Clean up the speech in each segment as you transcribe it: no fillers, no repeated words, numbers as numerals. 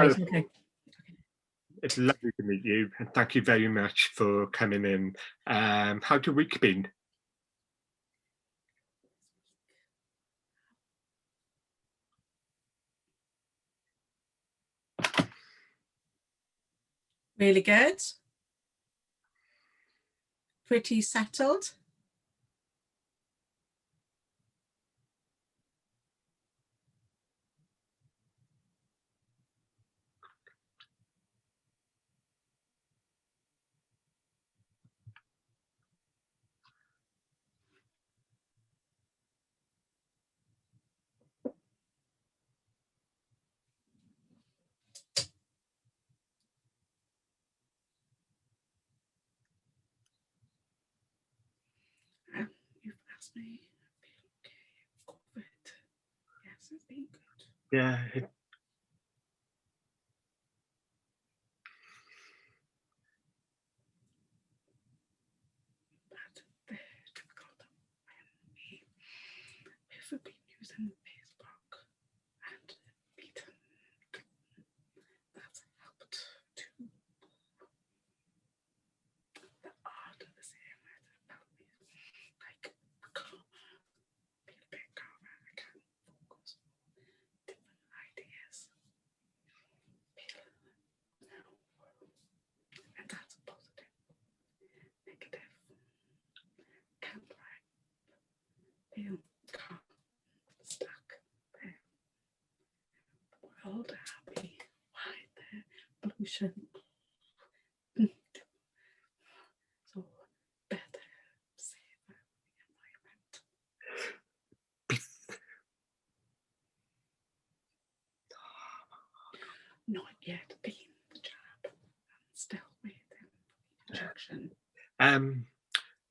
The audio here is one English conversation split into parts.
Right, okay. It's lovely to meet you, and thank you very much for coming in. How's your week been? Really good. Pretty settled. You've asked me. Okay, COVID. Yes, it's been good. Yeah. But they're difficult when we've been using Facebook and beaten. That's helped too. The art of the same helped me. Like calmer, feel a bit calmer. I can focus on different ideas. And that's positive. Negative. Can't feel calm, stuck there. The world happy, why there, pollution. So better, safer environment. Not yet been the jab. I'm still waiting for the injection.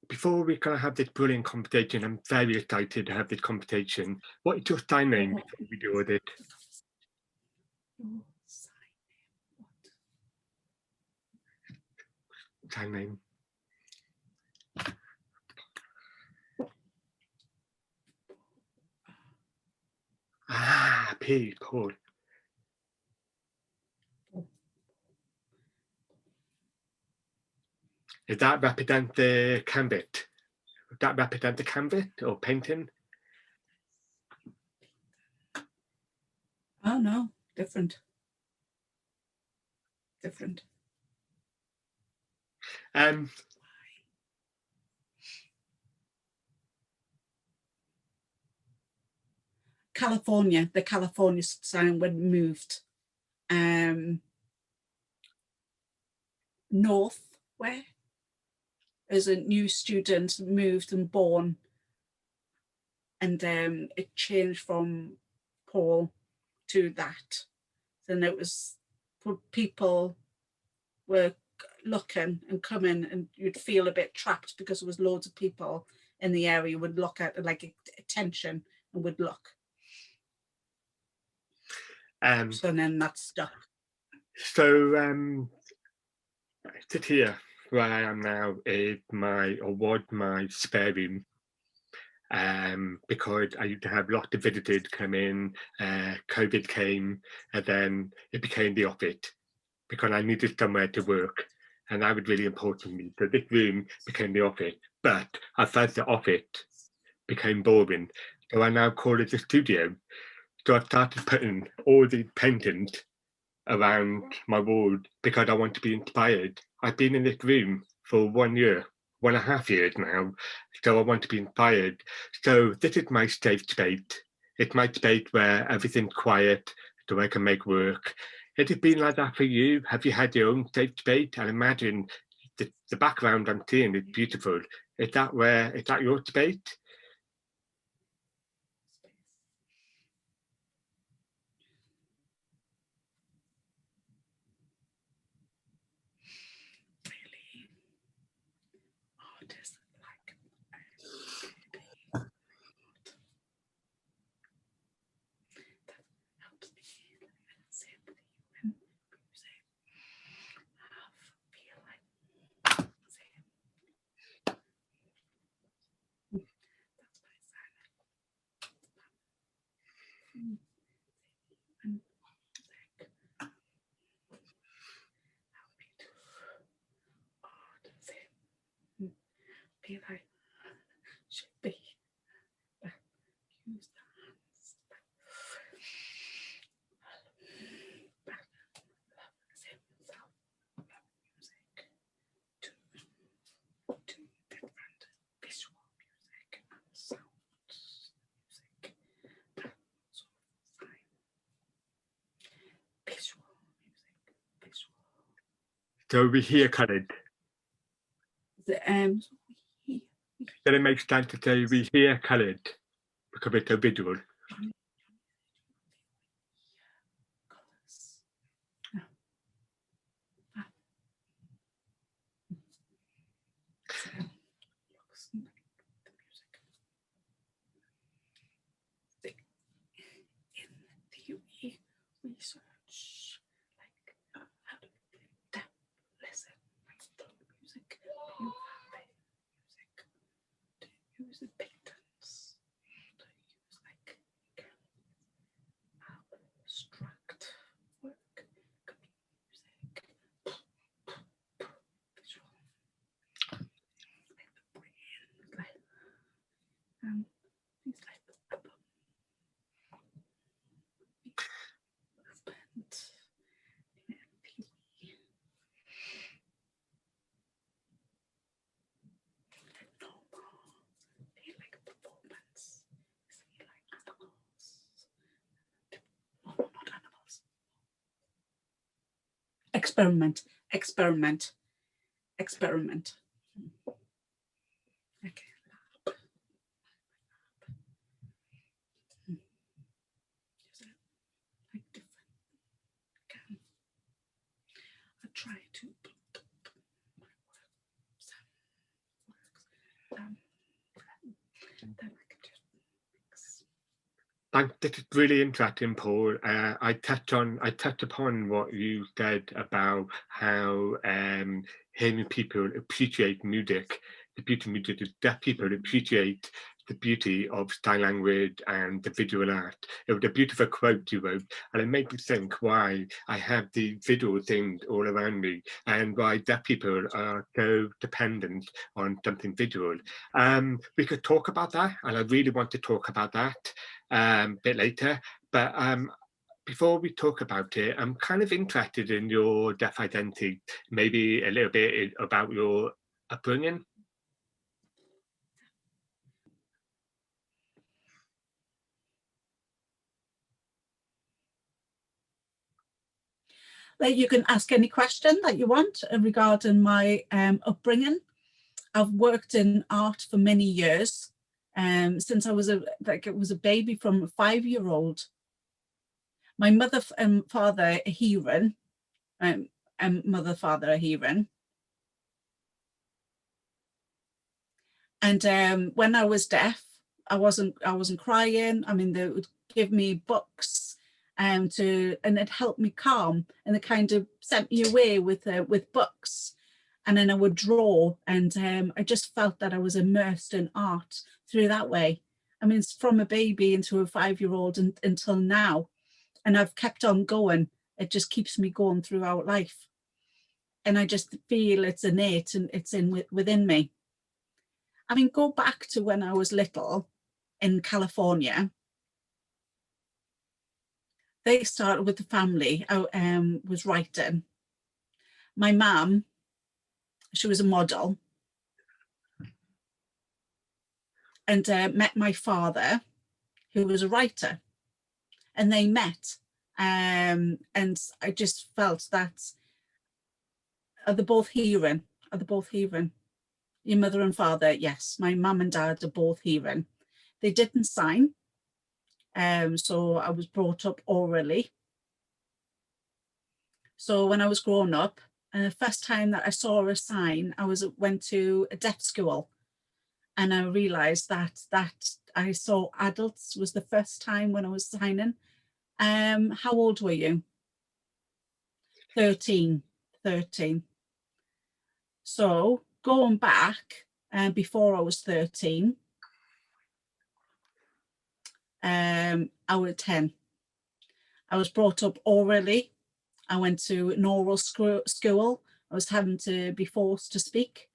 Before we're going to have this brilliant competition, I'm very excited to have this competition. What is your sign name before we do it? Your sign name, what? Sign name. Ah, P, Paul. Does that represent the canvas? Does that represent the canvas or painting? Oh no, different. Different. California, the California sign when moved north, where as a new student moved and born, and it changed from Paul to that. Then it was people were looking and coming, and you'd feel a bit trapped because there was loads of people in the area would look at like attention and would look. So then that stuck. So I sit here where I am now is my spare room. Because I used to have lots of visitors come in, COVID came, and then it became the office because I needed somewhere to work, and that was really important to me. So this room became the office, but I felt the office became boring, so I now call it a studio. So I started putting all the paintings around my wall because I want to be inspired. I've been in this room for 1 year, 1.5 years now, so I want to be inspired. So this is my safe space. It's my space where everything's quiet, so I can make work. Has it been like that for you? Have you had your own safe space? And imagine the background I'm seeing is beautiful. Is that your space? be like, should be. Use the hands. To different visual music and sound music. That sort of sign. Visual music. Visual. So we hear coloured. Then it makes sense to say we hear coloured because it's a visual. Research, like how to listen to music, you have music, to use the patterns, to use like abstract work, music, visual, like the brain, like things like experiment. Okay. Like different. I try to put my works. Then I can just mix. This is really interesting, Paul. I touched upon what you said about how hearing people appreciate music. The beauty of music is that people appreciate the beauty of sign language and the visual art. It was a beautiful quote you wrote, and it made me think why I have the visual things all around me and why deaf people are so dependent on something visual. We could talk about that, and I really want to talk about that a bit later, but before we talk about it, I'm kind of interested in your deaf identity, maybe a little bit about your upbringing. Like you can ask any question that you want regarding my upbringing. I've worked in art for many years, since I was a baby, from a 5-year-old. My mother and father are hearing, and father are hearing. And when I was deaf, I wasn't crying. I mean, they would give me books and it helped me calm, and it kind of sent me away with books. And then I would draw, and I just felt that I was immersed in art through that way. I mean, it's from a baby into a 5-year-old until now, and I've kept on going. It just keeps me going throughout life, and I just feel it's innate and it's within me. I mean, go back to when I was little in California. They started with the family. I was writing. My mum, she was a model, and met my father, who was a writer, and they met. And I just felt that, are they both hearing? Are they both hearing? Your mother and father, yes. My mum and dad are both hearing. They didn't sign, so I was brought up orally. So when I was growing up, and the first time that I saw a sign, I went to a deaf school, and I realised that I saw adults was the first time when I was signing. How old were you? 13. So going back, before I was 13, I was 10. I was brought up orally. I went to an oral school. I was having to be forced to speak.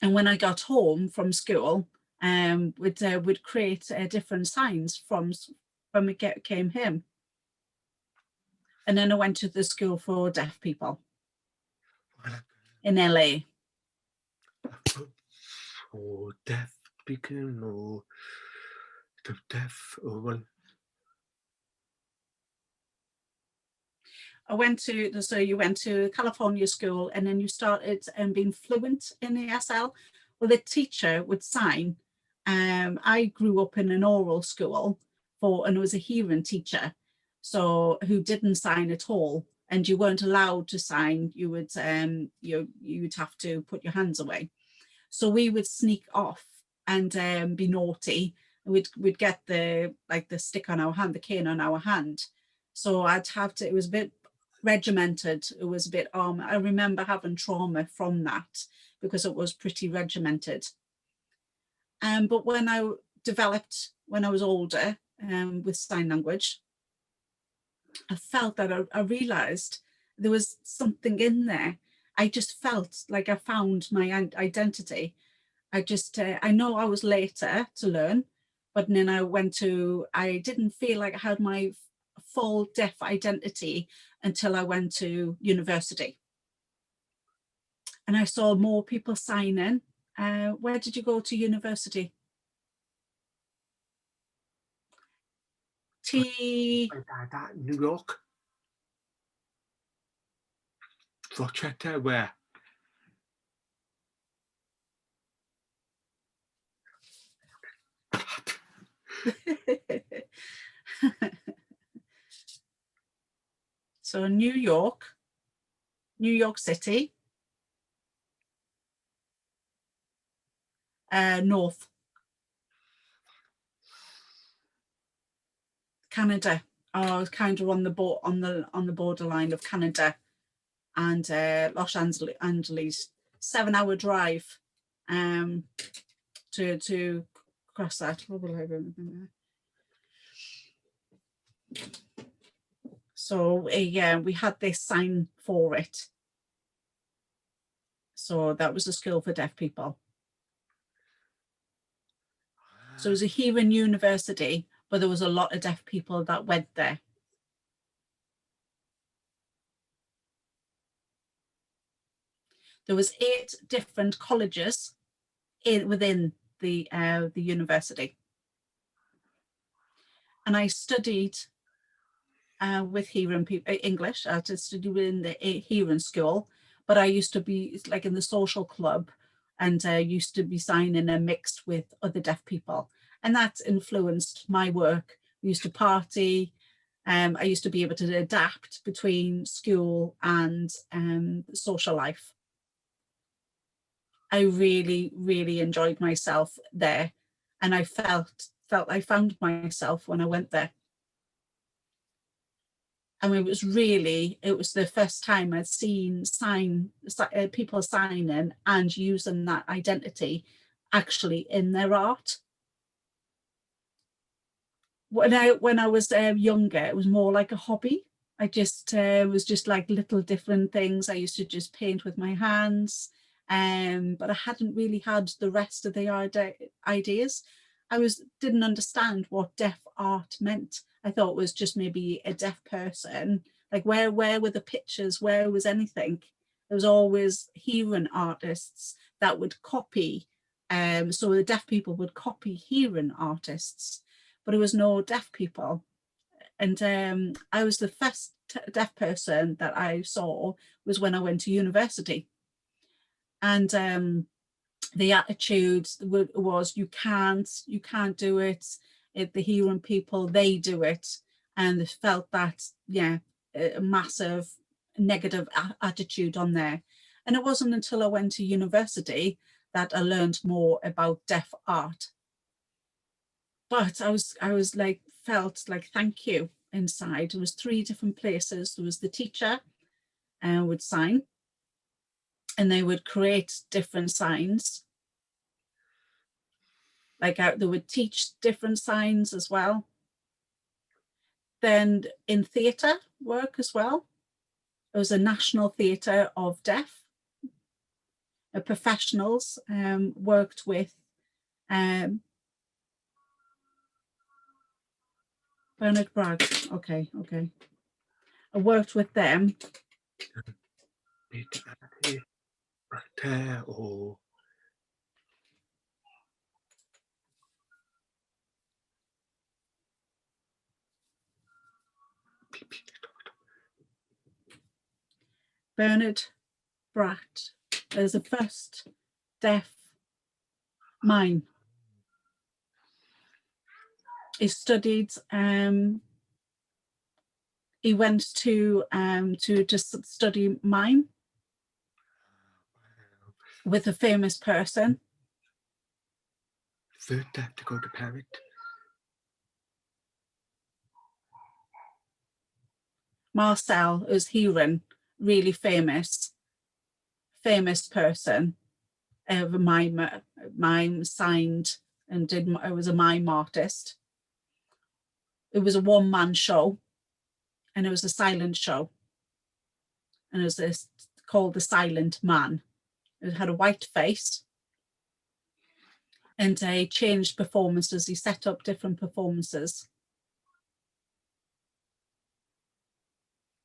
And when I got home from school, would create different signs from it came home. And then I went to the school for deaf people in LA. For deaf people or the deaf or one. I went to, so you went to California school and then you started being fluent in ESL. Well, the teacher would sign. I grew up in an oral school and it was a hearing teacher, so who didn't sign at all, and you weren't allowed to sign. You would you'd have to put your hands away. So we would sneak off and be naughty. We'd get the stick on our hand, the cane on our hand. So I'd have to. It was a bit regimented. It was a bit. I remember having trauma from that because it was pretty regimented. But when I developed, when I was older, with sign language, I felt that I realised there was something in there. I just felt like I found my identity. I know I was later to learn, but then I didn't feel like I had my full deaf identity until I went to university. And I saw more people sign in. Where did you go to university? New York. Rochester, where? So New York City, North. Canada. Oh, kind of on the borderline of Canada and Los Angeles. 7-hour drive to cross that. So yeah, we had this sign for it. So that was a school for deaf people. So it was a hearing university, but there was a lot of deaf people that went there. There was 8 different colleges within the university. And I studied with hearing people, English. I studied in the hearing school, but I used to be like in the social club and used to be signing and mixed with other deaf people. And that influenced my work. We used to party. I used to be able to adapt between school and social life. I really, really enjoyed myself there. And I felt I found myself when I went there. And it was the first time I'd seen people signing and using that identity actually in their art. When I was younger, it was more like a hobby. I just was just like little different things. I used to just paint with my hands, but I hadn't really had the rest of the ideas. Didn't understand what deaf art meant. I thought it was just maybe a deaf person. Like where were the pictures? Where was anything? There was always hearing artists that would copy. So the deaf people would copy hearing artists, but there was no deaf people. And I was the first deaf person that I saw was when I went to university. And the attitude was you can't do it. The hearing people, they do it. And they felt that, yeah, a massive negative attitude on there. And it wasn't until I went to university that I learned more about deaf art. But I was like, felt like thank you inside. There was 3 different places. There was the teacher would sign, and they would create different signs. Like they would teach different signs as well. Then in theatre work as well, there was a National Theatre of Deaf. professionals, worked with Bernard Bragg. Okay. I worked with them. Or Bernard Bratt as the first deaf mime. He studied. He went to just study mime with a famous person. third deaf to go to parrot. Marcel is hearing, really famous person. A mime signed and did. It was a mime artist. It was a one-man show, and it was a silent show, and it was this called The Silent Man. It had a white face, and he changed performances. He set up different performances.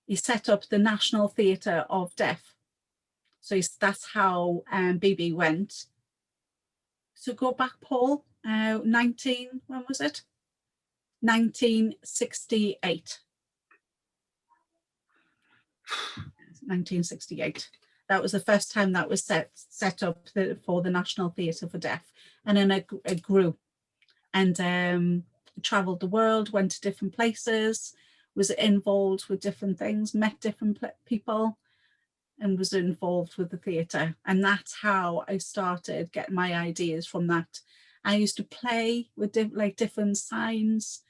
He set up the National Theatre of Deaf. So that's how BB went. So go back, Paul, when was it? 1968. 1968. That was the first time that was set up for the National Theatre for Deaf. And then it grew and travelled the world, went to different places, was involved with different things, met different people, and was involved with the theatre. And that's how I started getting my ideas from that. I used to play with different signs,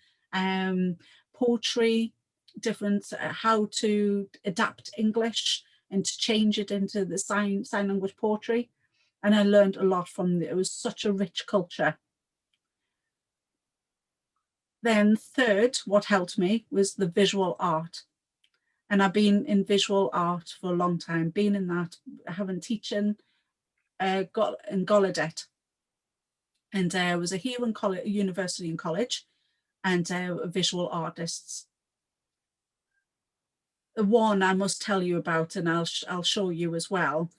poetry, different how to adapt English and to change it into the sign language poetry. And I learned a lot from it. It was such a rich culture. Then third, what helped me was the visual art. And I've been in visual art for a long time, been in that, having teaching in Gallaudet. And I was a Siena Art University and college, and visual artists. The one I must tell you about, and I'll show you as well.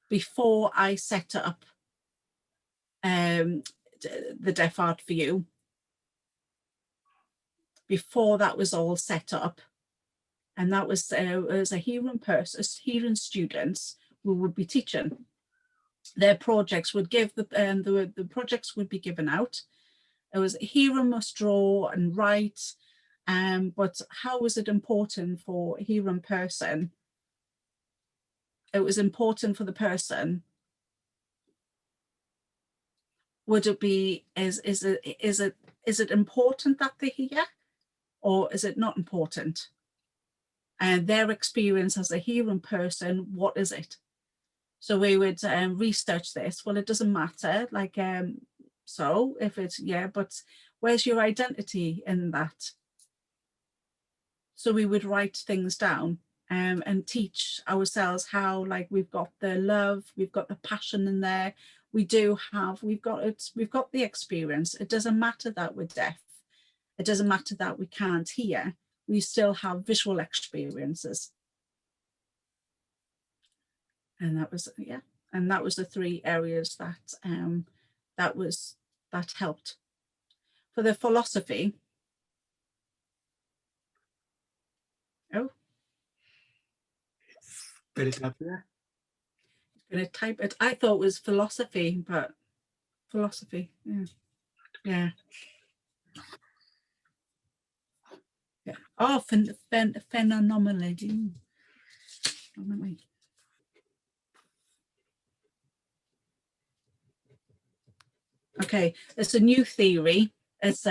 Before I set up the Deaf Art for You, before that was all set up, and that was as a hearing students who would be teaching. Their projects would give the projects would be given out. It was hearing must draw and write, but how was it important for a hearing person? It was important for the person. Would it be is it important that they hear, or is it not important? And their experience as a hearing person, what is it? So we would research this. Well, it doesn't matter. Like so if it's but where's your identity in that? So we would write things down and teach ourselves how, like, we've got the love, we've got the passion in there. We've got the experience. It doesn't matter that we're deaf. It doesn't matter that we can't hear. We still have visual experiences. And that was the three areas that helped. For the philosophy, But it's up there. I'm going to type it. I thought it was philosophy, but philosophy, yeah. Oh, phenomenology. Okay, it's a new theory. It's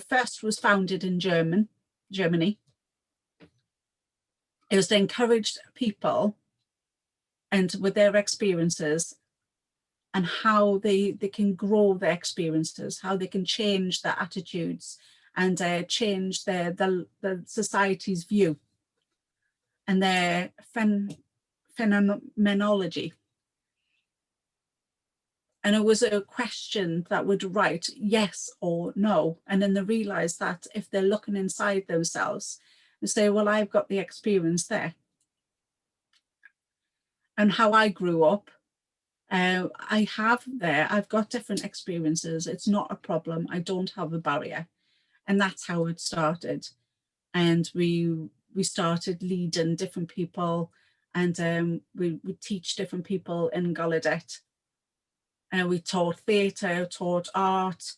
first was founded in Germany. It was to encourage people and with their experiences and how they can grow their experiences, how they can change their attitudes and change the society's view. and their phenomenology. And it was a question that would write yes or no. And then they realize that if they're looking inside themselves and say, well, I've got the experience there. And how I grew up, I've got different experiences. It's not a problem. I don't have a barrier. And that's how it started. And we started leading different people, and we teach different people in Gallaudet. And we taught theatre, taught art.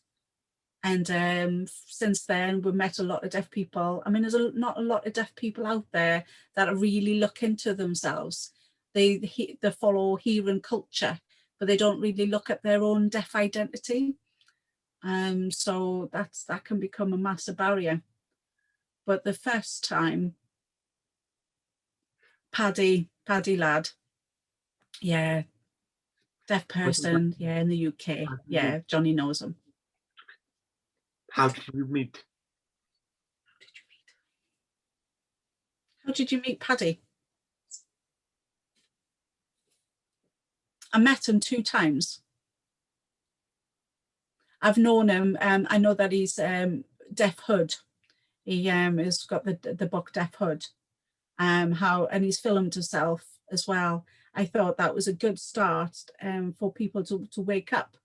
And since then, we've met a lot of deaf people. I mean, there's not a lot of deaf people out there that really look into themselves. They follow hearing culture, but they don't really look at their own deaf identity. So that can become a massive barrier. But the first time, Paddy lad, yeah, deaf person, yeah, in the UK, yeah, Johnny knows him. How did you meet? How did you meet Paddy? I met him 2 times. I've known him. I know that he's Deaf Hood. He has got the book Deaf Hood. And he's filmed himself as well. I thought that was a good start for people to wake up.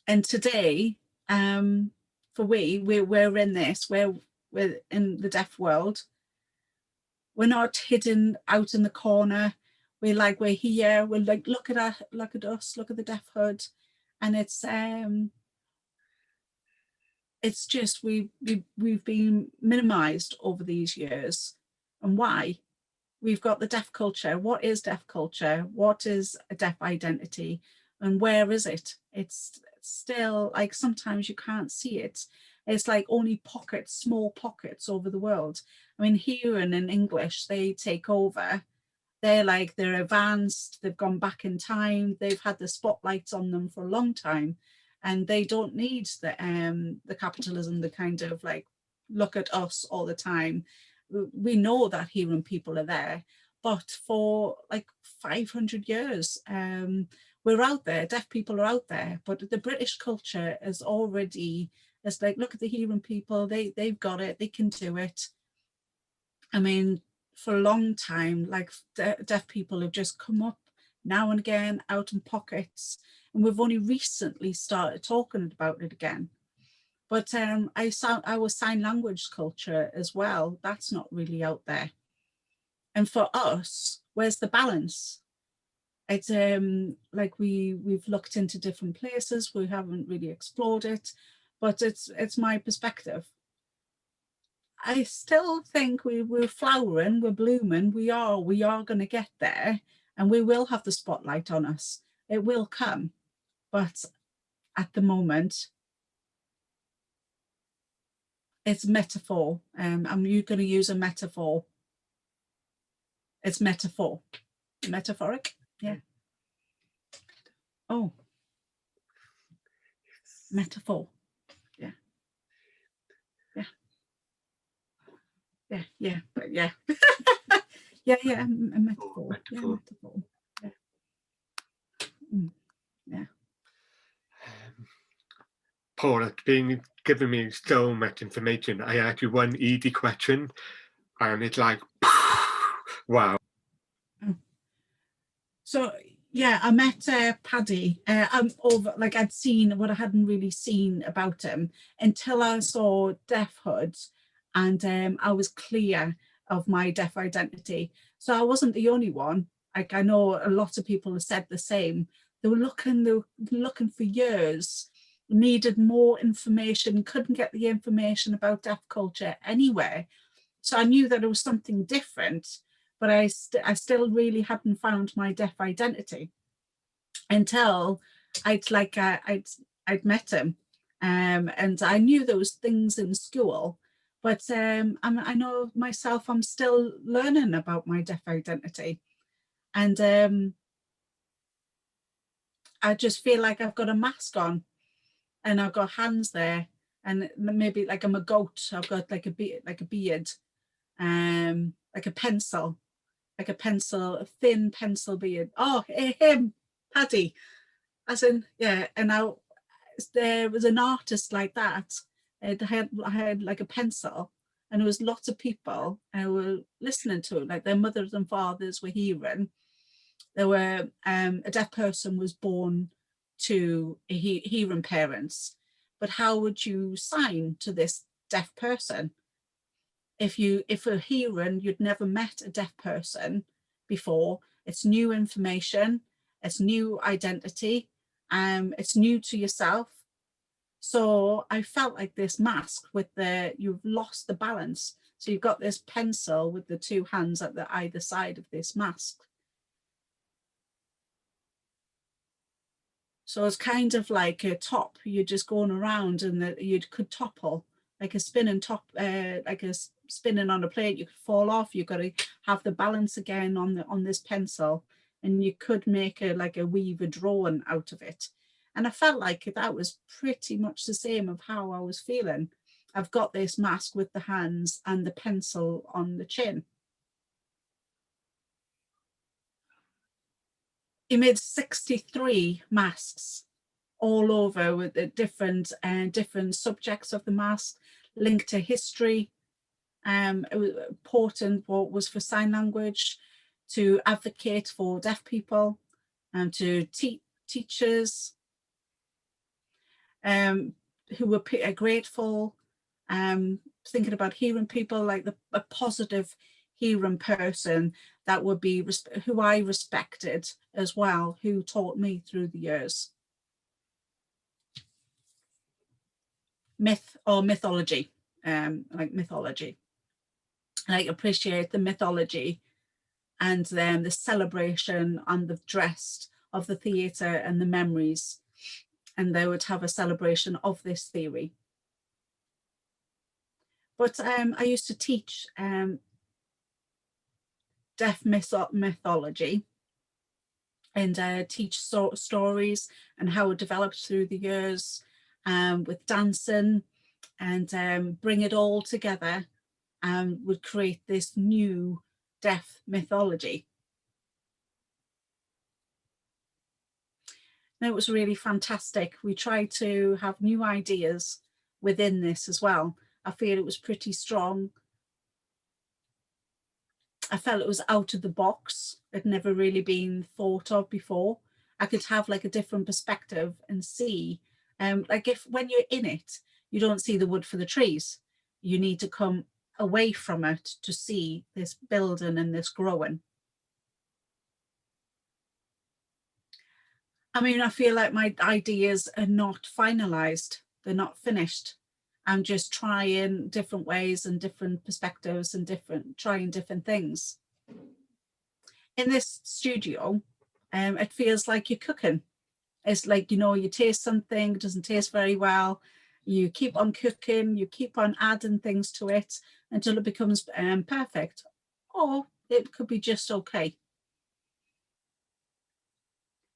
And today, we're in this, we're in the deaf world. We're not hidden out in the corner. We're here. We're like, look at us, look at the Deaf Hood, and it's just we've been minimised over these years. And why? We've got the deaf culture. What is deaf culture? What is a deaf identity? And where is it? It's still like sometimes you can't see it. It's like only pockets, small pockets over the world. I mean, hearing in English, they take over. They're advanced. They've gone back in time. They've had the spotlights on them for a long time, and they don't need the capitalism, the kind of like look at us all the time. We know that hearing people are there, but for like 500 years, we're out there, deaf people are out there, but the British culture is already, it's like, look at the hearing people, they've got it, they can do it. I mean, for a long time, like deaf people have just come up now and again out in pockets, and we've only recently started talking about it again. But our sign language culture as well, that's not really out there. And for us, where's the balance? It's like we've looked into different places, we haven't really explored it, but it's my perspective. I still think we're flowering, we're blooming, we are going to get there, and we will have the spotlight on us. It will come, but at the moment, it's metaphor. I'm going to use a metaphor. It's metaphor. Metaphoric? Yeah. Oh. Metaphor. Yeah. Yeah. Yeah. Yeah. But yeah. yeah. A metaphor. Yeah. Metaphor. Yeah. Yeah. Paul, it's been giving me so much information. I asked you one easy question, and it's like, wow. So yeah, I met Paddy. I'd seen what I hadn't really seen about him until I saw Deaf Hood, and I was clear of my deaf identity. So I wasn't the only one. Like, I know a lot of people have said the same. They were looking for years, needed more information, couldn't get the information about deaf culture anywhere. So I knew that it was something different, but I still really hadn't found my deaf identity until I'd met him, and I knew those things in school, but I know myself, I'm still learning about my deaf identity, and I just feel like I've got a mask on, and I've got hands there, and maybe like I'm a goat. I've got like a beard, like a pencil, a thin pencil beard. Oh, him, Paddy, as in, yeah. And now there was an artist like that. I had like a pencil, and there was lots of people who were listening to it, like their mothers and fathers were hearing. There were a deaf person was born to hearing parents, but how would you sign to this deaf person? If a hearing, you'd never met a deaf person before, it's new information, it's new identity, it's new to yourself. So I felt like this mask with you've lost the balance. So you've got this pencil with the two hands at either side of this mask. So it's kind of like a top, you're just going around, and you could topple, like a spinning top, like a spinning on a plate, you could fall off. You've got to have the balance again on this pencil, and you could make like a weave drawing out of it. And I felt like that was pretty much the same of how I was feeling. I've got this mask with the hands and the pencil on the chin. He made 63 masks all over with the different subjects of the mask, linked to history. It was important what was for sign language, to advocate for deaf people, and to teachers who were grateful, thinking about hearing people, like a positive hearing person that would be who I respected as well, who taught me through the years. Myth or mythology, like mythology. I appreciate the mythology, and then the celebration and the dress of the theatre and the memories, and they would have a celebration of this theory. But I used to teach deaf mythology, and teach stories and how it developed through the years, with dancing, and bring it all together, and would create this new deaf mythology. And it was really fantastic. We tried to have new ideas within this as well. I feel it was pretty strong. I felt it was out of the box. It never really been thought of before. I could have like a different perspective and see, like if when you're in it, you don't see the wood for the trees. You need to come away from it to see this building and this growing. I mean, I feel like my ideas are not finalized. They're not finished. I'm just trying different ways and different perspectives and trying different things. In this studio, it feels like you're cooking. It's like, you taste something, it doesn't taste very well. You keep on cooking, you keep on adding things to it until it becomes perfect. Or it could be just okay.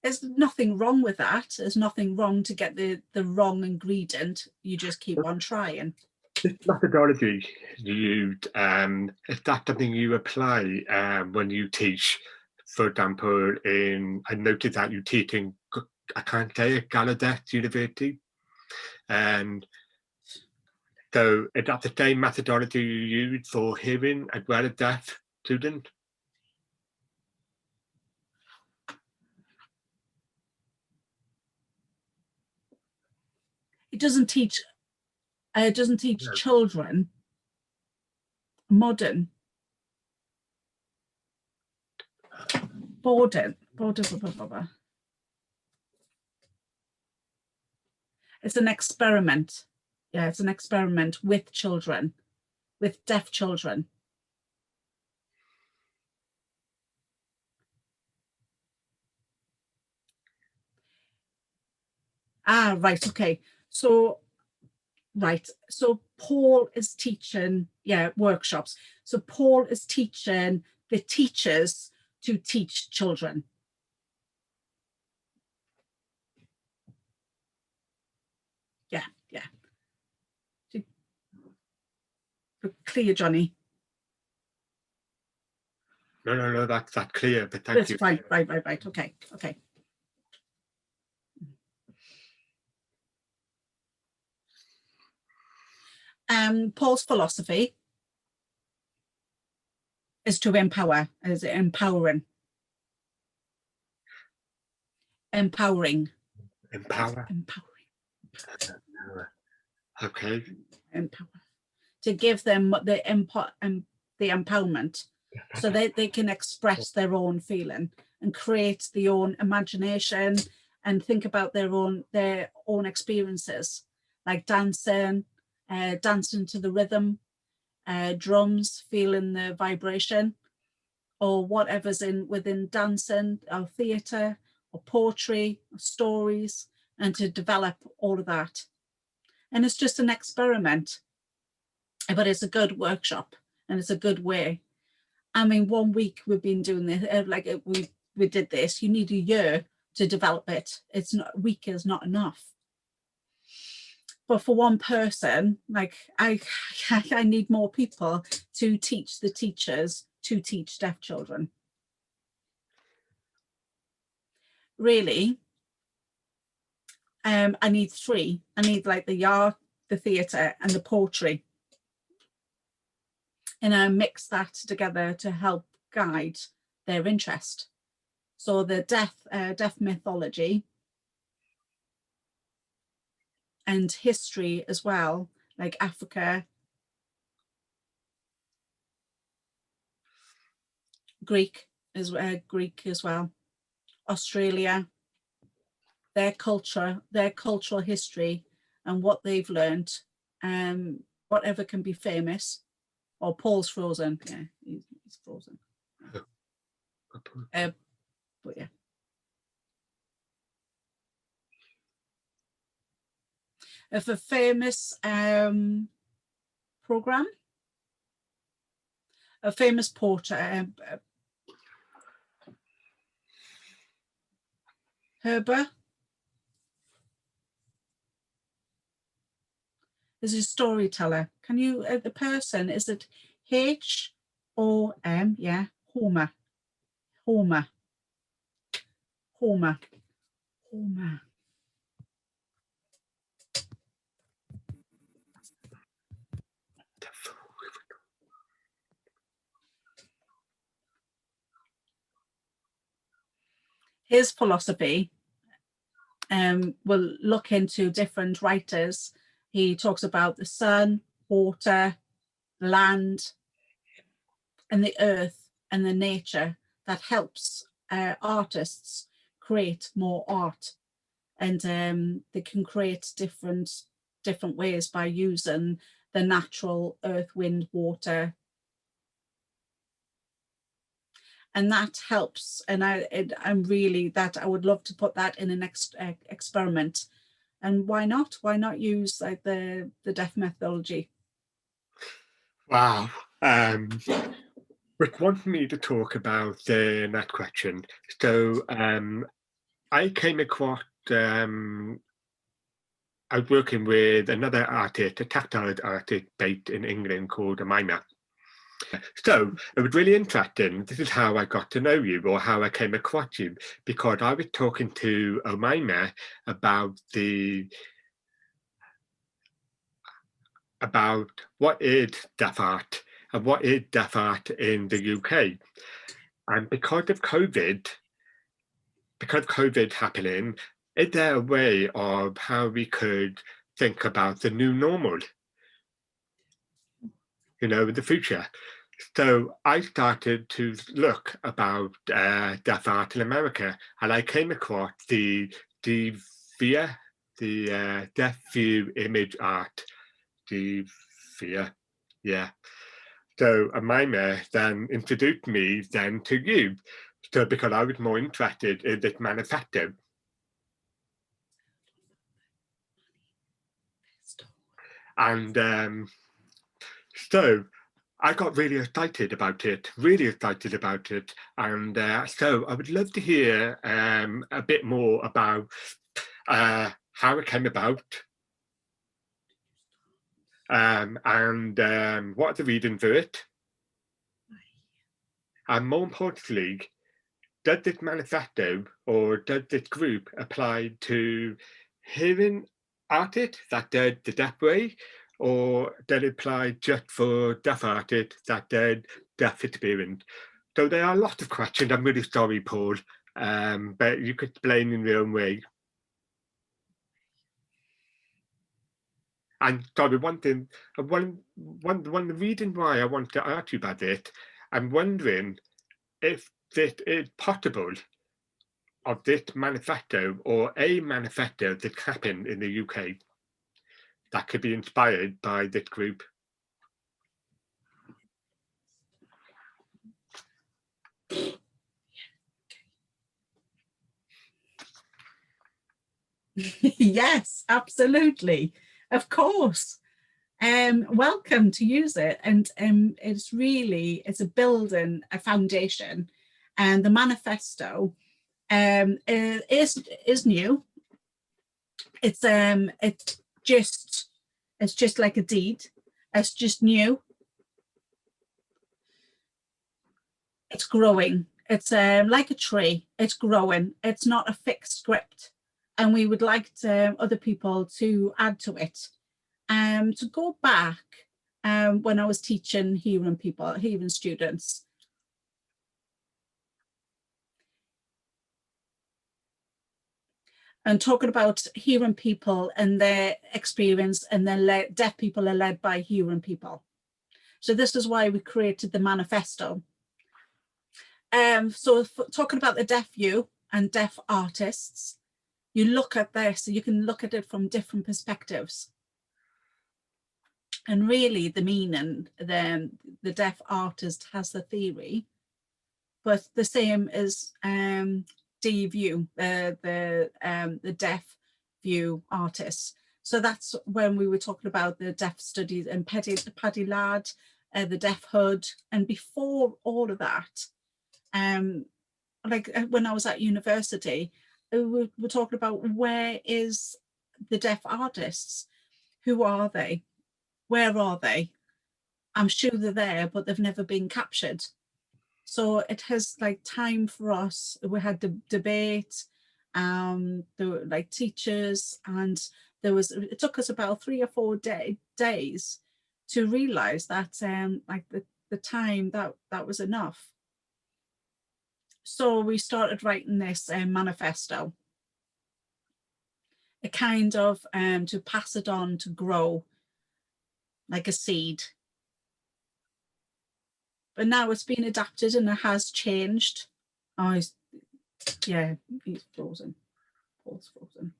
There's nothing wrong with that. There's nothing wrong to get the wrong ingredient. You just keep on trying. This methodology you used, is that something you apply when you teach? For example, I noticed that you teach in, I can't say it, Gallaudet University. And so is that the same methodology you use for hearing as well as deaf students? It doesn't teach No. children modern boarding. It's an experiment. Yeah, it's an experiment with children, with deaf children. Ah, right, okay. So Paul is teaching, workshops. So Paul is teaching the teachers to teach children. clear, Johnny? No, that's clear, but thank you. Right, okay. Paul's philosophy is to empower, is empowering. Empowering. Okay. Empower. To give them the empowerment, so that they can express their own feeling and create their own imagination and think about their own experiences, like dancing, dancing to the rhythm, drums, feeling the vibration, or whatever's within dancing or theatre or poetry or stories, and to develop all of that. And it's just an experiment, but it's a good workshop and it's a good way. I mean, 1 week we've been doing this, we did this. You need a year to develop it. It's not, a week is not enough. But for one person, like I need more people to teach the teachers to teach deaf children. Really, I need 3. I need like the art, the theatre and the poetry. And I mix that together to help guide their interest. So the deaf mythology and history as well, like Africa, Greek as well, Australia, their culture, their cultural history and what they've learned, whatever can be famous. Oh, Paul's frozen. Yeah, he's frozen. But yeah. Of a famous program, a famous porter, Herbert is a storyteller. Can you, the person, is it H-O-M? Yeah, Homer. His philosophy will look into different writers. He talks about the sun, water, land, and the earth and the nature that helps artists create more art. And they can create different ways by using the natural earth, wind, water. And that helps. And I'm really that I would love to put that in an experiment. And why not? Why not use like the deaf methodology? Wow. Rick wanted me to talk about that question. So I came across, I was working with another artist, a tactile artist based in England called Amina. So it was really interesting. This is how I got to know you, or how I came across you, because I was talking to Amina about what is deaf art and what is deaf art in the UK. And because of COVID happening, is there a way of how we could think about the new normal, in the future? So I started to look about deaf art in America, and I came across the VIA, the Deaf View Image Art, VIA, yeah. So Amina then introduced me then to you, so because I was more interested in this manifesto. And so I got really excited about it, and so I would love to hear a bit more about how it came about, and what are the reasons for it? And more importantly, does this manifesto or does this group apply to hearing artists that did the deaf way, or does it apply just for deaf artists that did deaf experience? So there are a lot of questions. I'm really sorry, Paul, but you could explain in your own way. And sorry, one thing, one the reason why I want to ask you about it, I'm wondering if it is possible of this manifesto or a manifesto that happened in the UK that could be inspired by this group. Yes, absolutely. Of course. Welcome to use it. And it's a building, a foundation. And the manifesto is new. It's just like a deed. It's just new. It's growing. It's like a tree. It's growing. It's not a fixed script. And we would like other people to add to it. To go back when I was teaching hearing students. And talking about hearing people and their experience, and then deaf people are led by hearing people. So this is why we created the manifesto. So talking about the deaf view and deaf artists, you look at this, so you can look at it from different perspectives. And really the meaning, then the deaf artist has the theory, but the same as D view, the deaf view artists. So that's when we were talking about the deaf studies and Paddy Ladd, the deaf hood. And before all of that, like when I was at university, we were talking about where is the deaf artists? Who are they? Where are they? I'm sure they're there, but they've never been captured. So it has like time for us. We had the debate, there were like teachers, and it took us about 3 or 4 days to realize that like the time that was enough. So we started writing this manifesto, a kind of to pass it on, to grow like a seed. But now it's been adapted and it has changed. Oh, yeah, he's frozen. Paul's frozen.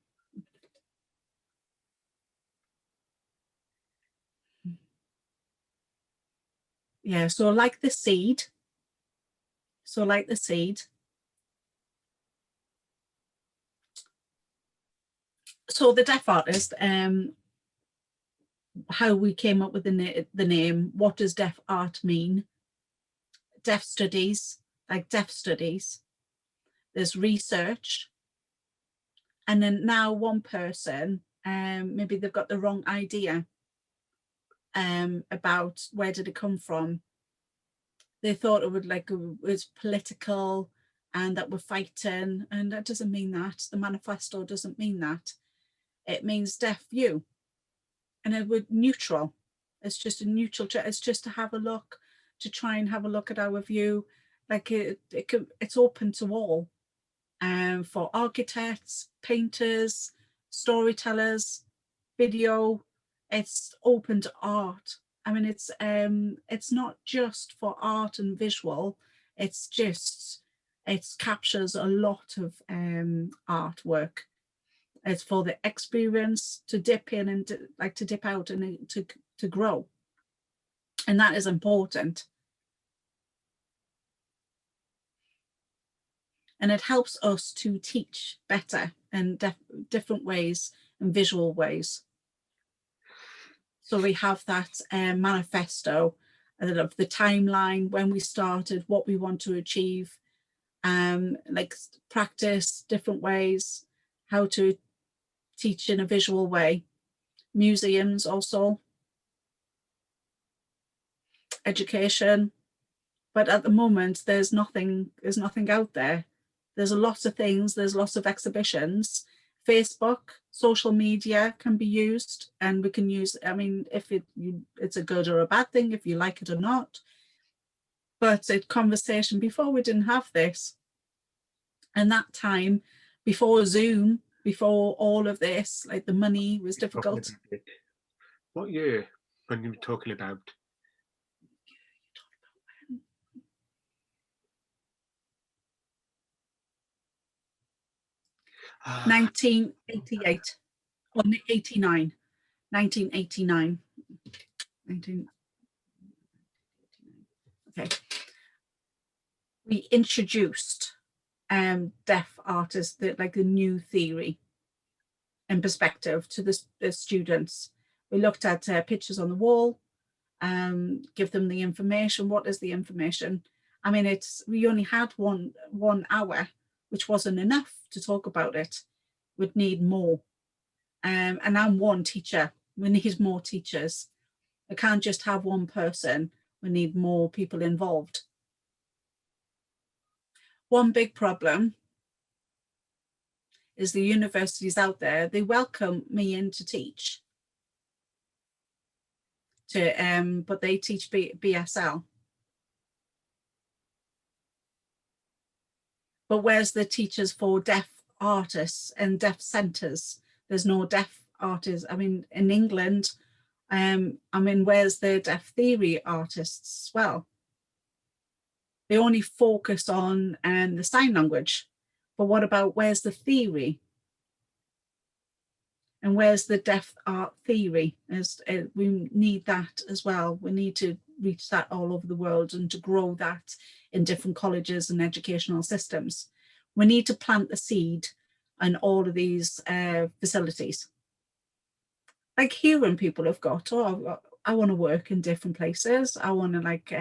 Yeah, so like the seed. So like the seed. So the deaf artist, how we came up with the name. What does deaf art mean? Deaf studies, like deaf studies. There's research. And then now one person, maybe they've got the wrong idea about where did it come from. They thought it was political and that we're fighting, and that doesn't mean that. The manifesto doesn't mean that. It means deaf view, and it would neutral. It's just a neutral. It's just to have a look, to try and have a look at our view. Like it's open to all, for architects, painters, storytellers, video. It's open to art. I mean, it's not just for art and visual. It captures a lot of artwork. It's for the experience, to dip in and to dip out and to grow, and that is important. And it helps us to teach better in different ways and visual ways. So we have that manifesto of the timeline, when we started, what we want to achieve, like practice, different ways, how to teach in a visual way. Museums also. education. But at the moment, there's nothing out there. There's a lot of things, there's lots of exhibitions. Facebook, social media can be used, and we can use, I mean, if it's a good or a bad thing, if you like it or not. But a conversation, before we didn't have this. And that time, before Zoom, before all of this, like the money was difficult. What year when you were talking about? 1988 or 89. 1989. Okay. We introduced deaf artists, like a new theory and perspective to the students. We looked at pictures on the wall, give them the information. What is the information? I mean, we only had one hour, which wasn't enough to talk about it. We'd need more. And I'm one teacher. We need more teachers. I can't just have one person. We need more people involved. One big problem is the universities out there, they welcome me in to teach. But they teach BSL. But where's the teachers for deaf artists and deaf centres? There's no deaf artists. I mean, in England, I mean, where's the deaf theory artists as well? They only focus on the sign language. But what about, where's the theory? And where's the deaf art theory? We need that as well. We need to reach that all over the world and to grow that in different colleges and educational systems. We need to plant the seed in all of these facilities. Like hearing people have got, I want to work in different places. I want to like,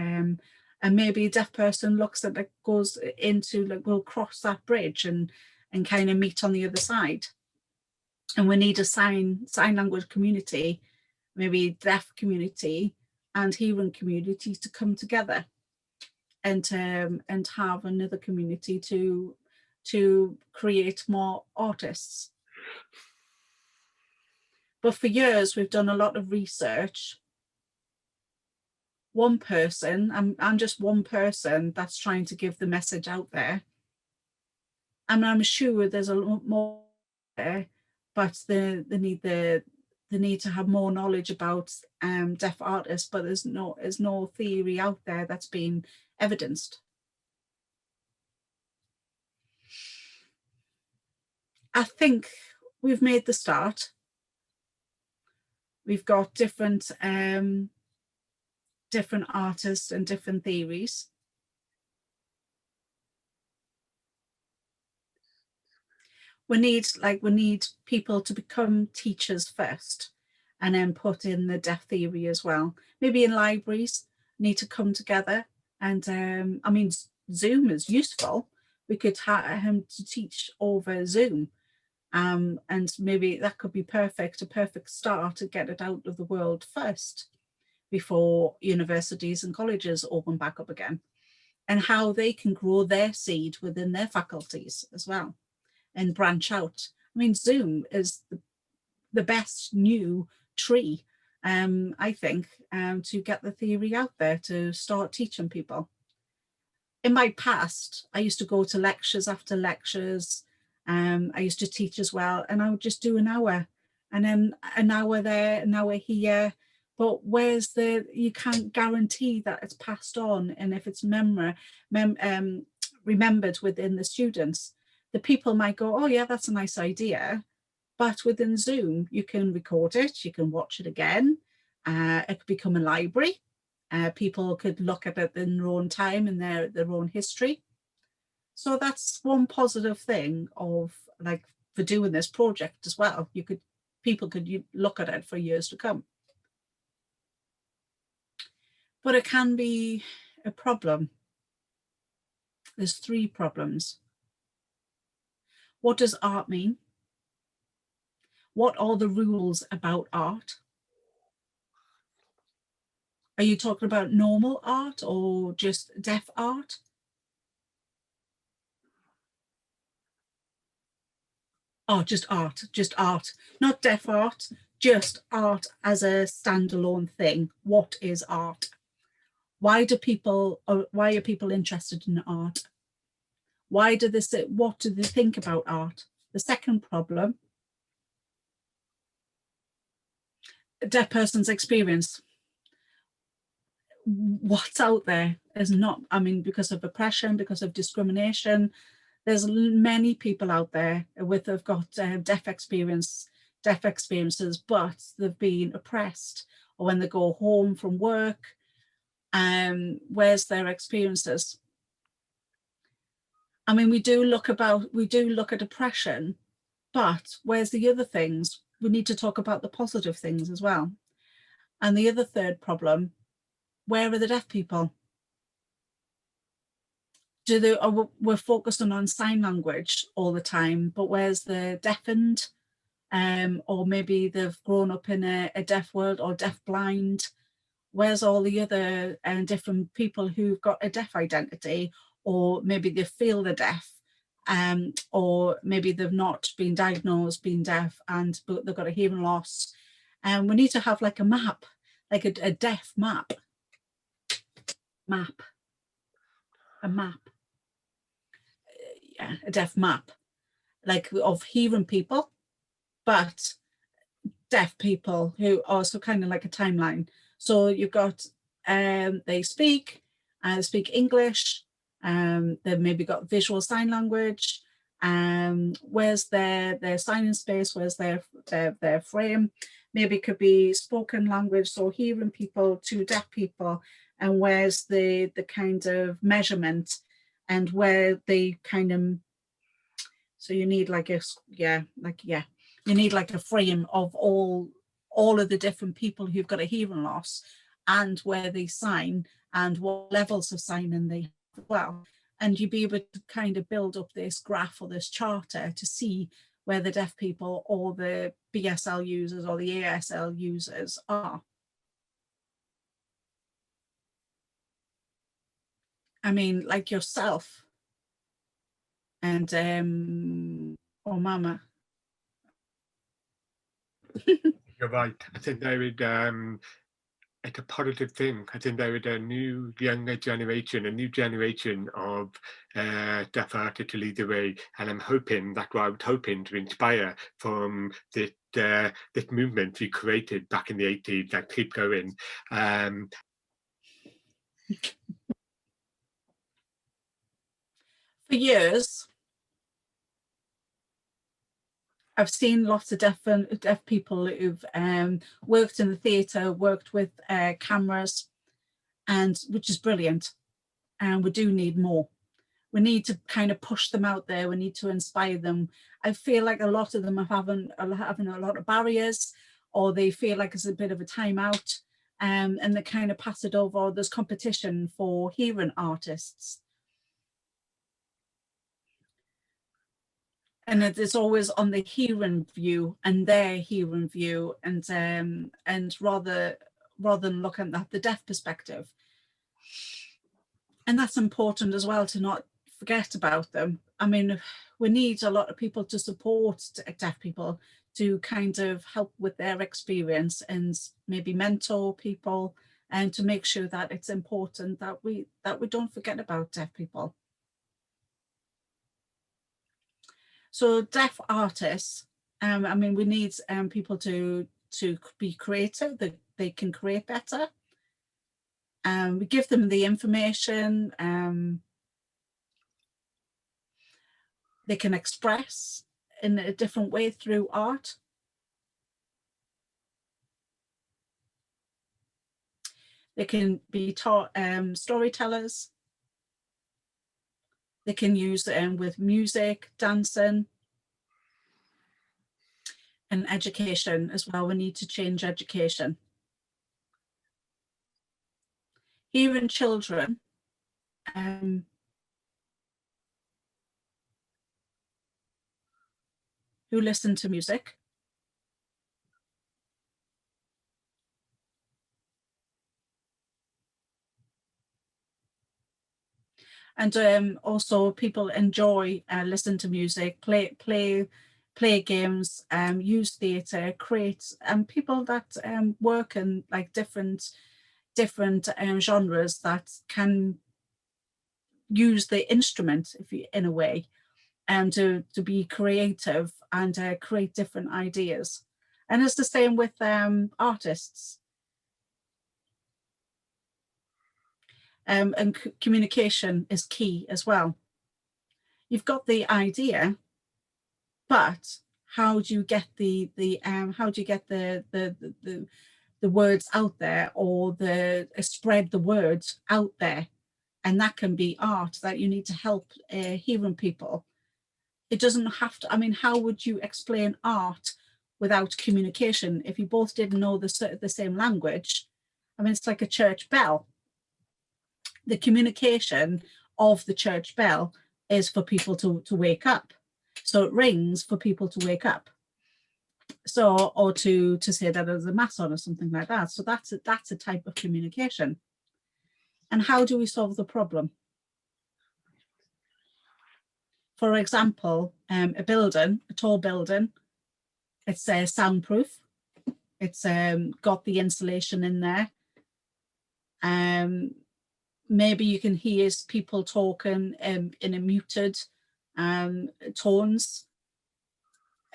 and maybe a deaf person looks at, like, goes into, like, we'll cross that bridge and kind of meet on the other side. And we need a sign language community, maybe deaf community and hearing community to come together and have another community to create more artists. But for years we've done a lot of research. One person, I'm just one person that's trying to give the message out there. And I'm sure there's a lot more there, but they need to have more knowledge about deaf artists, but there's no theory out there that's been evidenced. I think we've made the start. We've got different artists and different theories. We need people to become teachers first and then put in the deaf theory as well. Maybe in libraries need to come together and I mean, Zoom is useful. We could have him to teach over Zoom. And maybe that could be a perfect start to get it out of the world first before universities and colleges open back up again, and how they can grow their seed within their faculties as well and branch out. I mean, Zoom is the best new tree, I think, to get the theory out there, to start teaching people. In my past, I used to go to lectures after lectures. I used to teach as well, and I would just do an hour and then an hour there, an hour here. But you can't guarantee that it's passed on, and if it's remembered within the students. The people might go, oh yeah, that's a nice idea. But within Zoom, you can record it, you can watch it again. It could become a library. People could look at it in their own time and their own history. So that's one positive thing of, like, for doing this project as well. People could look at it for years to come. But it can be a problem. There's 3 problems. What does art mean? What are the rules about art? Are you talking about normal art or just deaf art? Oh, just art, not deaf art, just art as a standalone thing. What is art? Why are people interested in art? Why do they say, what do they think about art? The second problem, a deaf person's experience. What's out there is not, I mean, because of oppression, because of discrimination, there's many people out there with have got deaf experiences, but they've been oppressed, or when they go home from work, where's their experiences? I mean, we do look at oppression, but where's the other things? We need to talk about the positive things as well. And the other third problem, where are the deaf people? We're focusing on sign language all the time, but where's the deafened? Or maybe they've grown up in a deaf world, or deaf blind. Where's all the other different people who've got a deaf identity, or maybe they feel they're deaf, or maybe they've not been diagnosed being deaf, but they've got a hearing loss. And we need to have like a map, like a deaf map. Yeah, a deaf map, like of hearing people, but deaf people who also kind of like a timeline. So you've got they speak English, they've maybe got visual sign language, where's their signing space, where's their frame, maybe it could be spoken language, so hearing people to deaf people, and where's the kind of measurement, and where they kind of, so you need like you need like a frame of all of the different people who've got a hearing loss, and where they sign, and what levels of signing they have as well. And you'd be able to kind of build up this graph or this charter to see where the deaf people or the BSL users or the ASL users are. I mean, like yourself and or Mama. You're right. I think they would it's a positive thing. I think there is a new younger generation, a new generation of deaf artists to lead the way, and I'm hoping that what I was hoping to inspire from this movement we created back in the 80s that keep going. For years, I've seen lots of deaf people who've worked in the theatre, worked with cameras, and which is brilliant. And we do need more. We need to kind of push them out there. We need to inspire them. I feel like a lot of them are having a lot of barriers, or they feel like it's a bit of a timeout, and they kind of pass it over. There's competition for hearing artists. And it's always on the hearing view and their hearing view, and rather than looking at the deaf perspective. And that's important as well, to not forget about them. I mean, we need a lot of people to support deaf people, to kind of help with their experience, and maybe mentor people, and to make sure that it's important that we don't forget about deaf people. So deaf artists, I mean, we need people to be creative, that they can create better. We give them the information, they can express in a different way through art. They can be taught storytellers. They can use with music, dancing, and education as well. We need to change education. Hearing children, who listen to music, And also people enjoy listening to music, play games, use theatre, create, and people that work in like different genres that can use the instrument, if you, in a way, to be creative and create different ideas. And it's the same with artists. And communication is key as well. You've got the idea, but how do you get the words out there, or spread the words out there? And that can be art, that you need to help hearing people. It doesn't have to, I mean, how would you explain art without communication if you both didn't know the same language? I mean, it's like a church bell. The communication of the church bell is for people to wake up. So it rings for people to wake up. So, or to say that there's a mass on or something like that. So that's a type of communication. And how do we solve the problem? For example, a tall building, it's soundproof. It's got the insulation in there. Maybe you can hear people talking in a muted tones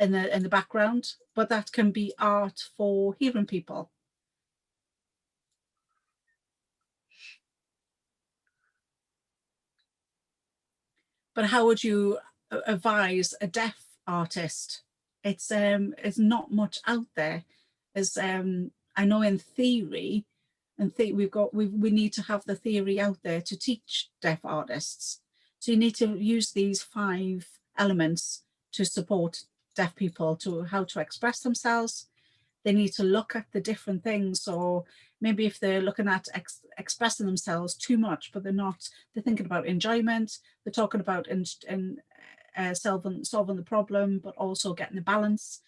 in the background, but that can be art for hearing people. But how would you advise a deaf artist? It's not much out there. As I know in theory, we need to have the theory out there to teach deaf artists. So you need to use these 5 elements to support deaf people to how to express themselves. They need to look at the different things. So maybe if they're looking at expressing themselves too much, but they're thinking about enjoyment, they're talking about solving the problem, but also getting the balance,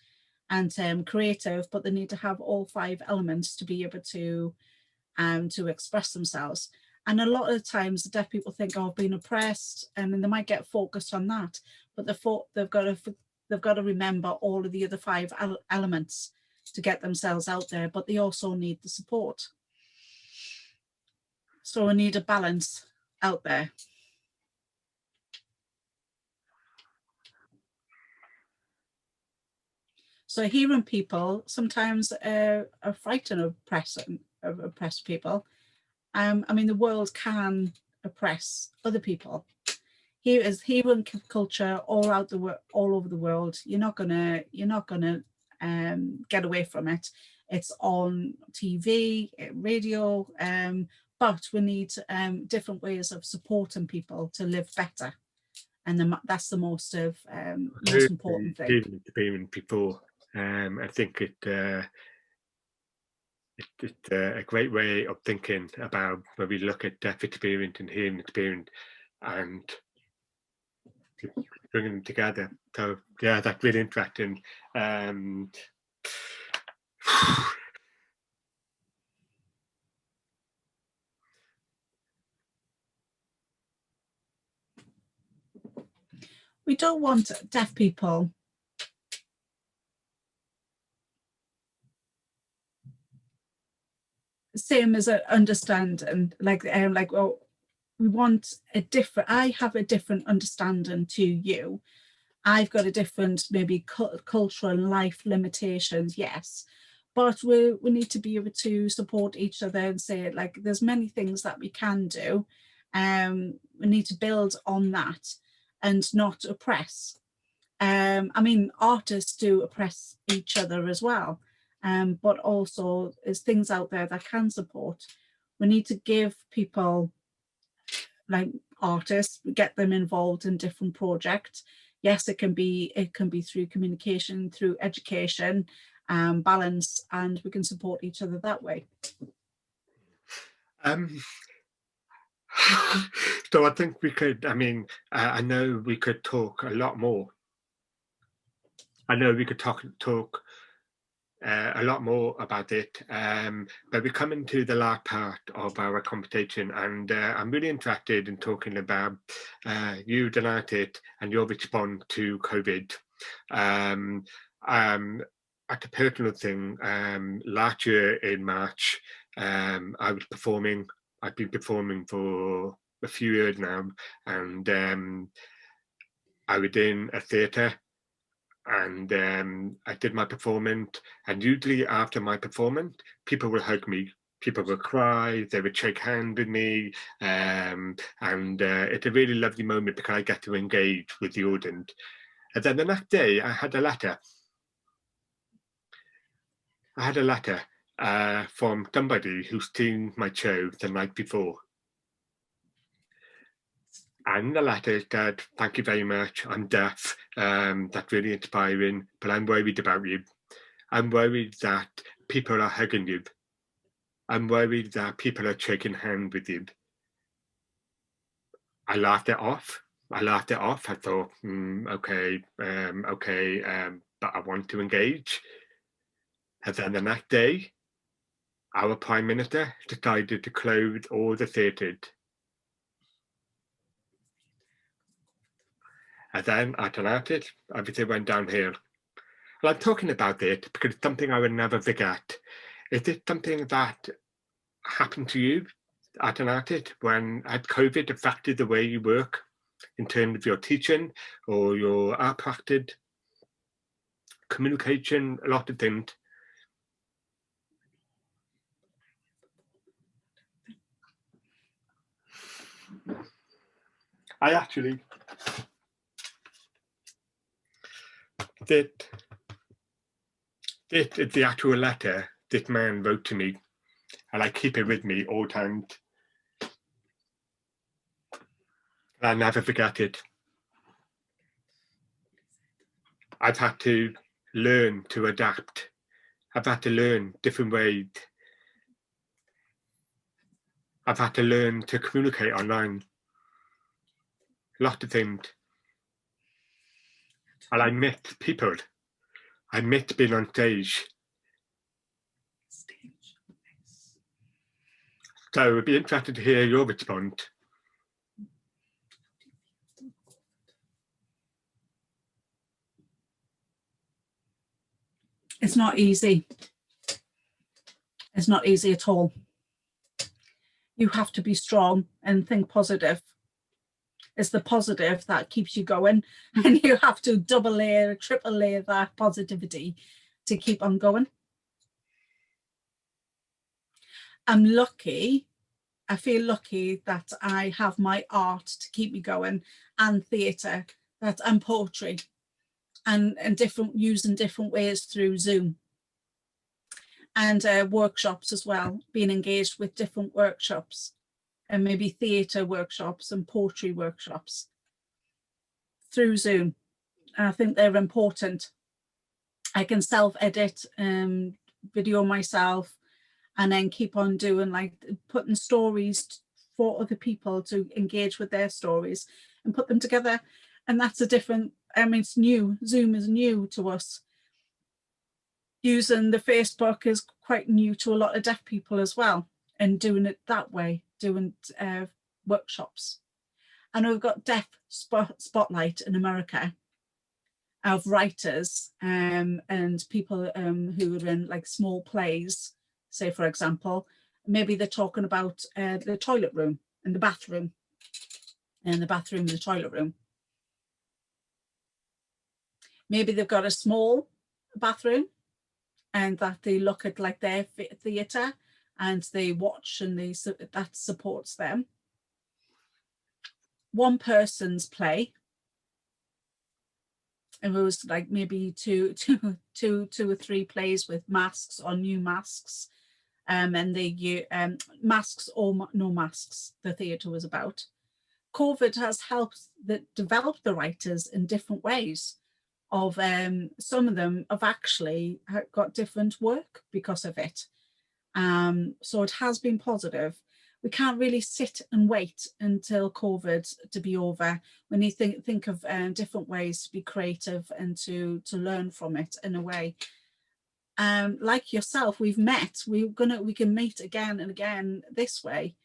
and creative, but they need to have all 5 elements to be able to express themselves. And a lot of times the deaf people think, oh, I've been oppressed, and then they might get focused on that, but they've got to remember all of the other 5 elements to get themselves out there, but they also need the support. So we need a balance out there. So hearing people sometimes are frightened of oppressed people. I mean, the world can oppress other people. Here is hearing culture all over the world. You're not gonna get away from it. It's on TV, radio, but we need different ways of supporting people to live better, and that's the most important thing. Before, I think it's a great way of thinking about when we look at deaf experience and hearing experience and bringing them together. So yeah, that's really interesting. We don't want deaf people same as an understanding, well, we want a different, I have a different understanding to you. I've got a different maybe cultural and life limitations, yes, but we need to be able to support each other and say, like, there's many things that we can do. We need to build on that and not oppress. I mean, artists do oppress each other as well, but also there's things out there that can support. We need to give people, like artists, get them involved in different projects. Yes, it can be through communication, through education, balance, and we can support each other that way. So I think we could, I mean, I know we could talk a lot more. I know we could talk a lot more about it, but we're coming to the last part of our conversation, and I'm really interested in talking about you, Gallaudet, and your response to COVID. At a personal thing, last year in March, I was performing. I've been performing for a few years now, and I was in a theatre, and I did my performance, and usually after my performance, people will hug me, people will cry, they would shake hands with me, and it's a really lovely moment because I get to engage with the audience. And then the next day, I had a letter. From somebody who's seen my show the night before. And the letter said, "Thank you very much. I'm deaf. That's really inspiring, but I'm worried about you. I'm worried that people are hugging you. I'm worried that people are shaking hands with you." I laughed it off. I thought, okay, but I want to engage. And then the next day, our Prime Minister decided to close all the theatres. And then at Gallaudet, everything went downhill. And I'm talking about it because it's something I would never forget. Is it something that happened to you at Gallaudet when had COVID affected the way you work in terms of your teaching or your art practice, communication, a lot of things? I actually did. This is the actual letter this man wrote to me, and I keep it with me all times. I never forget it. I've had to learn to adapt. I've had to learn different ways. I've had to learn to communicate online. A lot of things. And I miss people. I miss being on stage. So I'd be interested to hear your response. It's not easy. It's not easy at all. You have to be strong and think positive. It's the positive that keeps you going, and you have to double layer, triple layer that positivity to keep on going. I'm lucky. I feel lucky that I have my art to keep me going, and theatre, and poetry, and using different ways through Zoom, and workshops as well, being engaged with different workshops, and maybe theatre workshops and poetry workshops through Zoom. I think they're important. I can self-edit, video myself, and then keep on doing, like, putting stories for other people to engage with their stories and put them together. And that's a different, it's new. Zoom is new to us. Using the Facebook is quite new to a lot of deaf people as well, and doing it that way, doing workshops. And we've got Deaf Spotlight in America of writers and people who are in like small plays, say for example, maybe they're talking about the toilet room and the bathroom, and the bathroom and the toilet room. Maybe they've got a small bathroom and that they look at like their theatre and they watch, and that supports them. One person's play, and it was like maybe two or three plays with masks or new masks, and they masks or no masks, the theatre was about. COVID has helped develop the writers in different ways. Of some of them have actually got different work because of it. So it has been positive. We can't really sit and wait until COVID to be over. We need to think of different ways to be creative and to learn from it in a way. like yourself, we've met, we can meet again and again this way.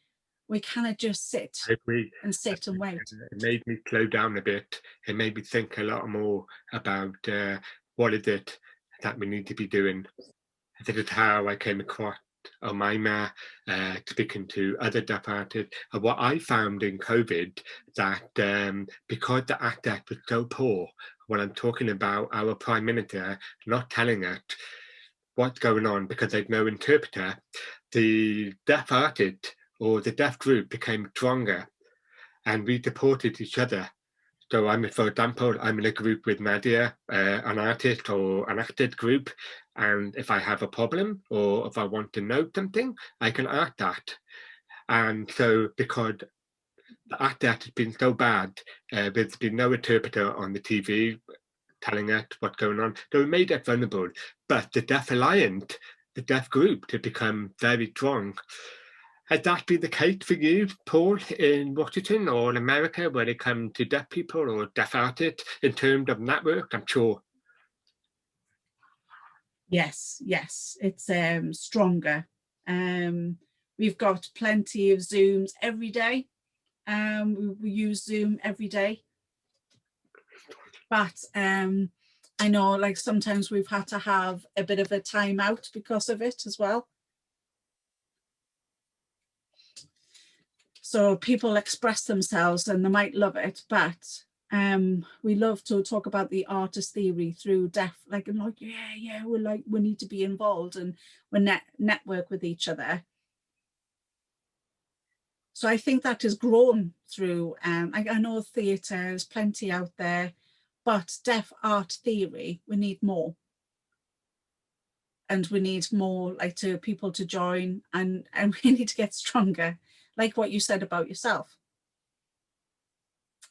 We cannot just sit I agree. and sit and wait. It made me slow down a bit. It made me think a lot more about what is it that we need to be doing. This is how I came across Omaima, speaking to other deaf artists. And what I found in COVID, that because the access was so poor, when I'm talking about our Prime Minister not telling us what's going on because there's no interpreter, the deaf artist or the deaf group became stronger and we supported each other. So for example, I'm in a group with Nadia, an artist or an acted group, and if I have a problem or if I want to know something, I can ask that. And so because the access has been so bad, there's been no interpreter on the TV telling us what's going on. So we made it vulnerable. But the Deaf Alliance, the deaf group, to become very strong. Has that been the case for you, Paul, in Washington or in America when it comes to deaf people or deaf artists in terms of network? I'm sure. Yes, it's stronger. We've got plenty of Zooms every day. We use Zoom every day. But I know, like, sometimes we've had to have a bit of a timeout because of it as well. So people express themselves and they might love it, but we love to talk about the artist theory through deaf, like, and like, yeah, we need to be involved and we network with each other. So I think that has grown through, I know theatre, there's plenty out there, but deaf art theory, we need more. And we need more, like, to people to join, and we need to get stronger, like what you said about yourself.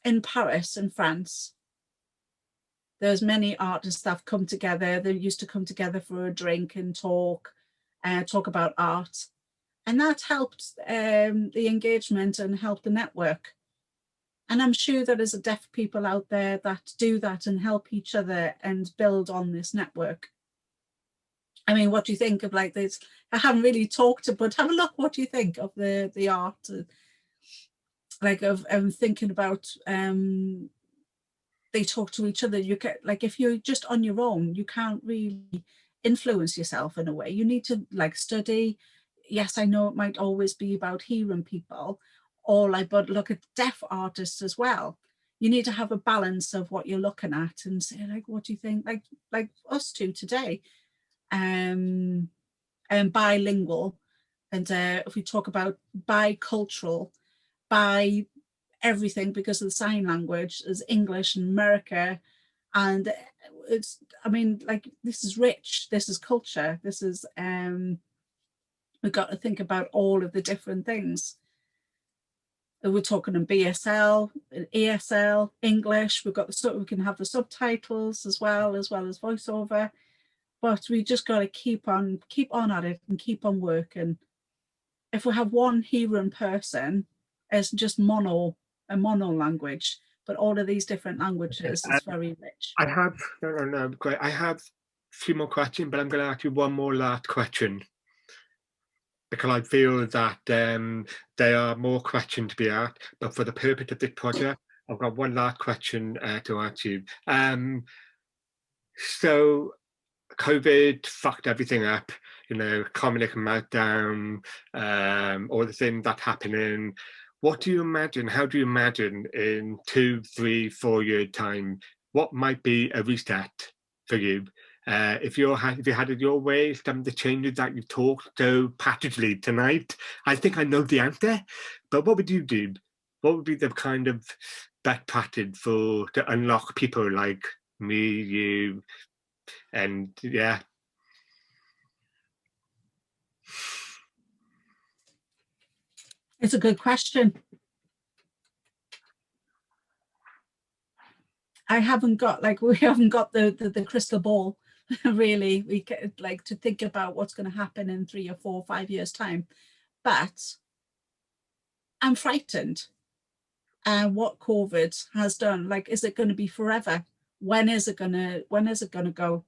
In Paris, in France, there's many artists that have come together. They used to come together for a drink and talk about art. And that helped the engagement and helped the network. And I'm sure that there's deaf people out there that do that and help each other and build on this network. I mean, what do you think of, like, this? I haven't really talked to, but have a look. What do you think of the art? Like, of thinking about, they talk to each other. You get, like, if you're just on your own, you can't really influence yourself in a way. You need to, like, study. Yes, I know it might always be about hearing people, or like, but look at deaf artists as well. You need to have a balance of what you're looking at and say, like, what do you think? Like us two today, and bilingual, and if we talk about bicultural, by everything, because of the sign language, is English in America, and it's, I mean, like, this is rich, this is culture, this is we've got to think about all of the different things. We're talking in BSL, ESL, English. We've got we can have the subtitles as well as voiceover. But we just got to keep on at it and keep on working. If we have one hearing person, it's just a mono language, but all of these different languages is very rich. I have no, great. I have a few more questions, but I'm going to ask you one more last question, because I feel that there are more questions to be asked, but for the purpose of this project, I've got one last question to ask you. So COVID fucked everything up, you know, economic meltdown, all the things that happening. What do you imagine? How do you imagine in 2, 3, 4 years time, what might be a reset for you? If you had it your way, some of the changes that you talked so passionately tonight, I think I know the answer, but what would you do? What would be the kind of best practice to unlock people like me, you, and yeah? It's a good question. I haven't got, like, we haven't got the crystal ball, really. We get, like, to think about what's going to happen in 3 or 4 or 5 years time, but I'm frightened. What COVID has done, like, is it going to be forever? When is it gonna go?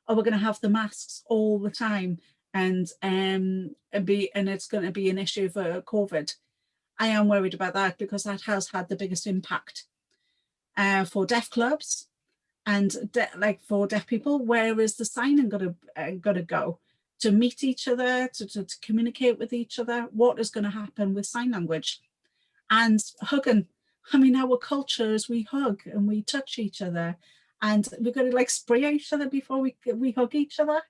or we're going to have the masks all the time, and it's going to be an issue for COVID. I am worried about that, because that has had the biggest impact for deaf clubs and like for deaf people. Where is the signing going to go to meet each other, to communicate with each other? What is going to happen with sign language? And hugging. I mean, our culture is we hug and we touch each other, and we're going to like spray each other before we hug each other.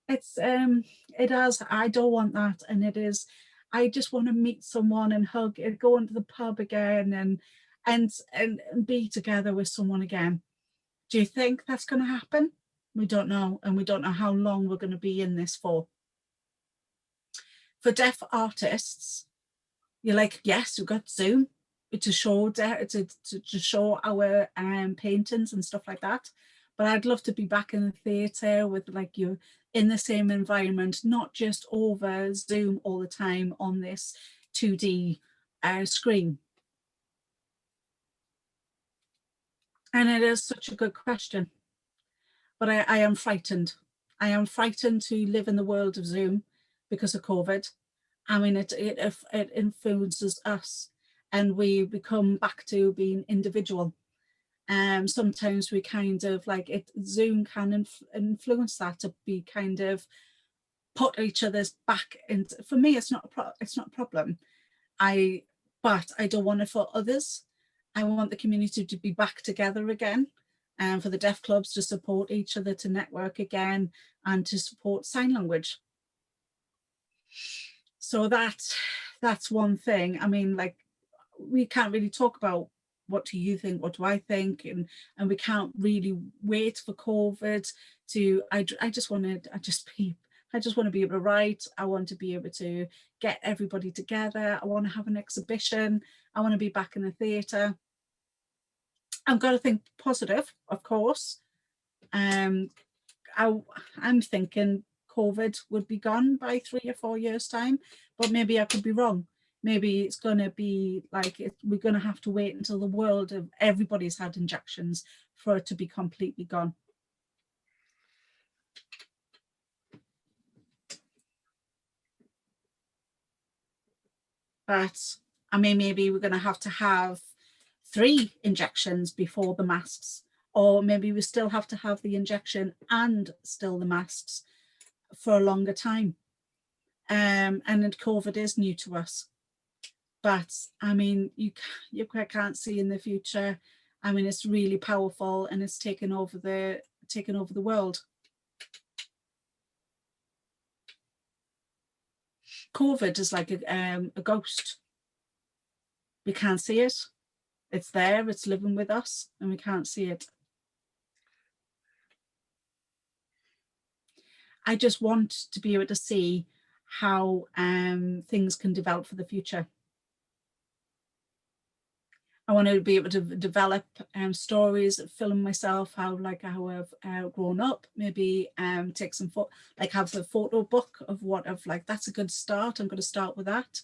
It's I don't want that, and it is. I just want to meet someone and hug and go into the pub again and be together with someone again. Do you think that's going to happen? We don't know, and we don't know how long we're going to be in this for. For deaf artists, you're like, yes, we've got Zoom to show to show our paintings and stuff like that. But I'd love to be back in the theatre with like you in the same environment, not just over Zoom all the time on this 2D screen. And it is such a good question. But I am frightened. I am frightened to live in the world of Zoom because of COVID. I mean, it influences us, and we become back to being individual. Sometimes we kind of like it. Zoom can influence that to be kind of put each other's back. And for me, it's not a problem. But I don't want it for others. I want the community to be back together again, and for the deaf clubs to support each other, to network again, and to support sign language. So that's one thing. I mean, like, we can't really talk about what do you think, what do I think, and we can't really wait for COVID to. I just want to be able to write. I want to be able to get everybody together. I want to have an exhibition. I want to be back in the theatre. I've got to think positive, of course. I'm thinking COVID would be gone by 3 or 4 years' time, but maybe I could be wrong. Maybe it's going to be like we're going to have to wait until the world of everybody's had injections for it to be completely gone. But I mean, maybe we're going to have 3 injections before the masks, or maybe we still have to have the injection and still the masks for a longer time. And COVID is new to us. But I mean, you can't see in the future. I mean, it's really powerful, and it's taken over the world. COVID is like a ghost. We can't see it. It's there. It's living with us, and we can't see it. I just want to be able to see how things can develop for the future. I want to be able to develop stories, film myself, how I've grown up, maybe take some have a photo book of that's a good start. I'm going to start with that.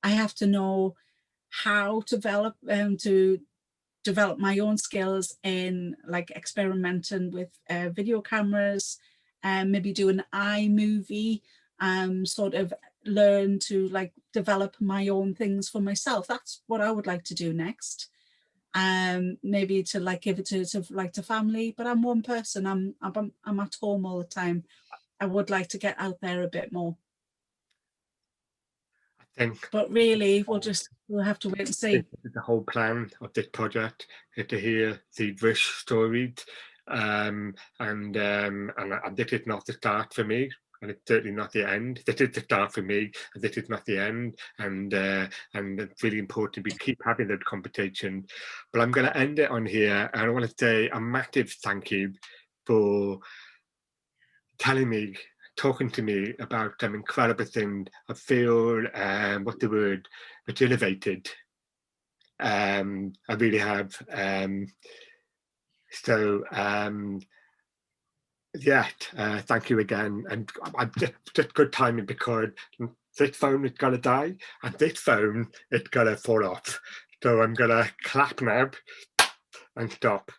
I have to know how to develop my own skills in like experimenting with video cameras, and maybe do an iMovie, sort of learn to like develop my own things for myself. That's what I would like to do next. Maybe to like give it to family, but I'm one person. I'm at home all the time. I would like to get out there a bit more. I think, but really we'll have to wait and see. The whole plan of this project is to hear the wish stories, and this is not the start for me, and it's certainly not the end. This is the start for me, and this is not the end. And it's really important we keep having that conversation. But I'm going to end it on here, and I want to say a massive thank you for talking to me about some incredible things. I feel it's elevated. I really have. Thank you again, and I'm just good timing because this phone is gonna die and this phone is gonna fall off. So I'm gonna clap now and stop.